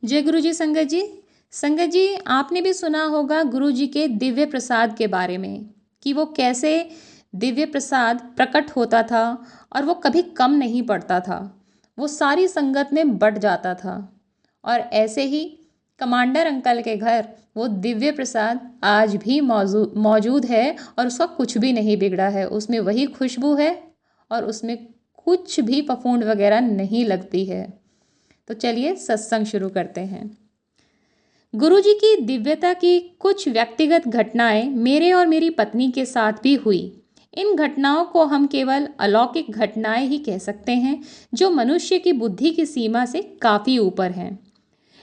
जय गुरु जी। संगत जी, संगत जी, आपने भी सुना होगा गुरु जी के दिव्य प्रसाद के बारे में कि वो कैसे दिव्य प्रसाद प्रकट होता था और वो कभी कम नहीं पड़ता था। वो सारी संगत में बट जाता था। और ऐसे ही कमांडर अंकल के घर वो दिव्य प्रसाद आज भी मौजूद है और उसका कुछ भी नहीं बिगड़ा है। उसमें वही खुशबू है और उसमें कुछ भी फफूंद वगैरह नहीं लगती है। तो चलिए सत्संग शुरू करते हैं। गुरु जी की दिव्यता की कुछ व्यक्तिगत घटनाएं मेरे और मेरी पत्नी के साथ भी हुई। इन घटनाओं को हम केवल अलौकिक घटनाएं ही कह सकते हैं, जो मनुष्य की बुद्धि की सीमा से काफ़ी ऊपर हैं।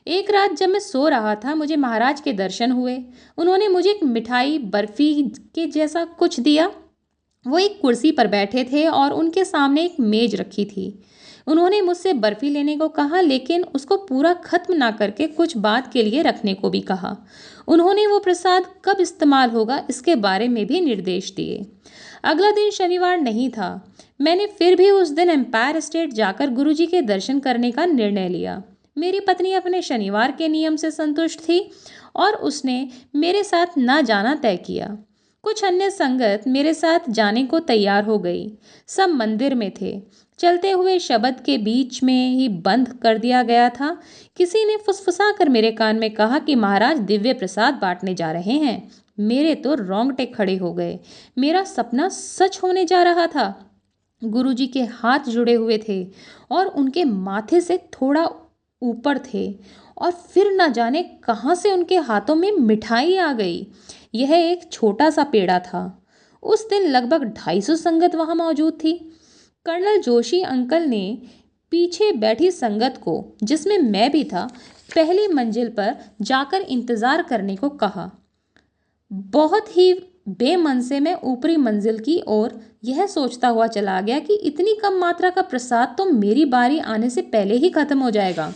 एक रात जब मैं सो रहा था, मुझे महाराज के दर्शन हुए। उन्होंने मुझे एक मिठाई बर्फी के जैसा कुछ दिया। वो एक कुर्सी पर बैठे थे और उनके सामने एक मेज रखी थी। उन्होंने मुझसे बर्फी लेने को कहा, लेकिन उसको पूरा खत्म ना करके कुछ बात के लिए रखने को भी कहा। उन्होंने वो प्रसाद कब इस्तेमाल होगा इसके बारे में भी निर्देश दिए। अगला दिन शनिवार नहीं था। मैंने फिर भी उस दिन एम्पायर स्टेट जाकर गुरुजी के दर्शन करने का निर्णय लिया। मेरी पत्नी अपने शनिवार के नियम से संतुष्ट थी और उसने मेरे साथ ना जाना तय किया। कुछ अन्य संगत मेरे साथ जाने को तैयार हो गई। सब मंदिर में थे। चलते हुए शब्द के बीच में ही बंद कर दिया गया था। किसी ने फुसफुसा कर मेरे कान में कहा कि महाराज दिव्य प्रसाद बांटने जा रहे हैं। मेरे तो रोंगटे खड़े हो गए। मेरा सपना सच होने जा रहा था। गुरुजी के हाथ जुड़े हुए थे और उनके माथे से थोड़ा ऊपर थे, और फिर न जाने कहाँ से उनके हाथों में मिठाई आ गई। यह एक छोटा सा पेड़ा था। उस दिन लगभग 250 संगत वहाँ मौजूद थी। कर्नल जोशी अंकल ने पीछे बैठी संगत को, जिसमें मैं भी था, पहली मंजिल पर जाकर इंतज़ार करने को कहा। बहुत ही बेमन से मैं ऊपरी मंजिल की ओर यह सोचता हुआ चला गया कि इतनी कम मात्रा का प्रसाद तो मेरी बारी आने से पहले ही खत्म हो जाएगा।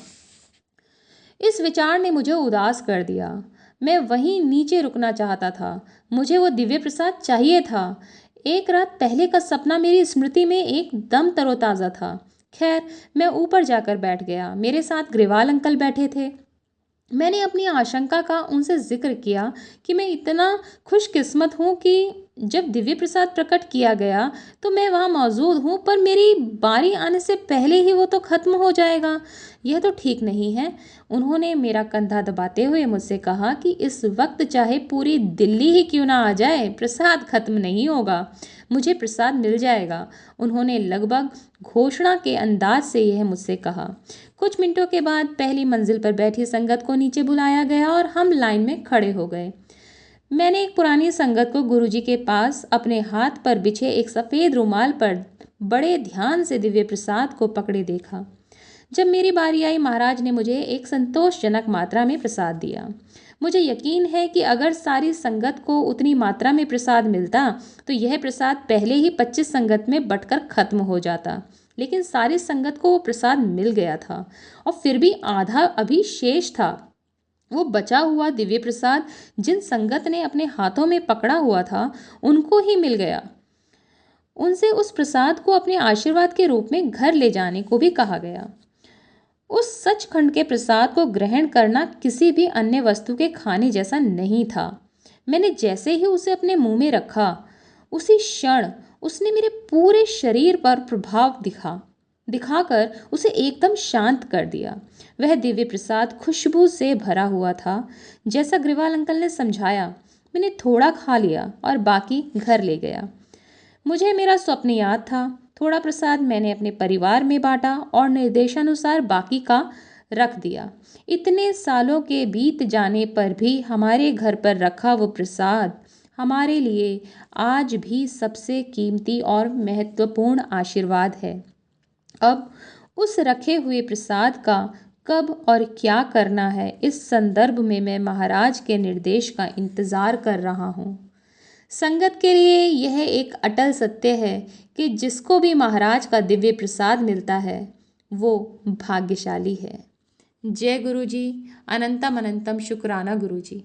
इस विचार ने मुझे उदास कर दिया। मैं वहीं नीचे रुकना चाहता था। मुझे वो दिव्य प्रसाद चाहिए था। एक रात पहले का सपना मेरी स्मृति में एकदम तरोताज़ा था। खैर, मैं ऊपर जाकर बैठ गया। मेरे साथ ग्रेवाल अंकल बैठे थे। मैंने अपनी आशंका का उनसे जिक्र किया कि मैं इतना खुशकिस्मत हूँ कि जब दिव्य प्रसाद प्रकट किया गया तो मैं वहाँ मौजूद हूँ, पर मेरी बारी आने से पहले ही वो तो ख़त्म हो जाएगा। यह तो ठीक नहीं है। उन्होंने मेरा कंधा दबाते हुए मुझसे कहा कि इस वक्त चाहे पूरी दिल्ली ही क्यों ना आ जाए, प्रसाद खत्म नहीं होगा। मुझे प्रसाद मिल जाएगा। उन्होंने लगभग घोषणा के अंदाज से यह मुझसे कहा। कुछ मिनटों के बाद पहली मंजिल पर बैठी संगत को नीचे बुलाया गया और हम लाइन में खड़े हो गए। मैंने एक पुरानी संगत को गुरुजी के पास अपने हाथ पर बिछे एक सफ़ेद रुमाल पर बड़े ध्यान से दिव्य प्रसाद को पकड़े देखा। जब मेरी बारी आई, महाराज ने मुझे एक संतोषजनक मात्रा में प्रसाद दिया। मुझे यकीन है कि अगर सारी संगत को उतनी मात्रा में प्रसाद मिलता तो यह प्रसाद पहले ही 25 संगत में बंटकर खत्म हो जाता। लेकिन सारी संगत को वो प्रसाद मिल गया था और फिर भी आधा अभी शेष था। वो बचा हुआ दिव्य प्रसाद जिन संगत ने अपने हाथों में पकड़ा हुआ था, उनको ही मिल गया। उनसे उस प्रसाद को अपने आशीर्वाद के रूप में घर ले जाने को भी कहा गया। उस सचखंड के प्रसाद को ग्रहण करना किसी भी अन्य वस्तु के खाने जैसा नहीं था। मैंने जैसे ही उसे अपने मुंह में रखा, उसी क्षण उसने मेरे पूरे शरीर पर प्रभाव दिखाकर उसे एकदम शांत कर दिया। वह दिव्य प्रसाद खुशबू से भरा हुआ था। जैसा ग्रेवाल अंकल ने समझाया, मैंने थोड़ा खा लिया और बाकी घर ले गया। मुझे मेरा स्वप्न याद था। थोड़ा प्रसाद मैंने अपने परिवार में बांटा और निर्देशानुसार बाकी का रख दिया। इतने सालों के बीत जाने पर भी हमारे घर पर रखा वो प्रसाद हमारे लिए आज भी सबसे कीमती और महत्वपूर्ण आशीर्वाद है। अब उस रखे हुए प्रसाद का कब और क्या करना है, इस संदर्भ में मैं महाराज के निर्देश का इंतज़ार कर रहा हूँ। संगत के लिए यह एक अटल सत्य है कि जिसको भी महाराज का दिव्य प्रसाद मिलता है वो भाग्यशाली है। जय गुरु जी। अनंतम अनंतम शुक्राना गुरु जी।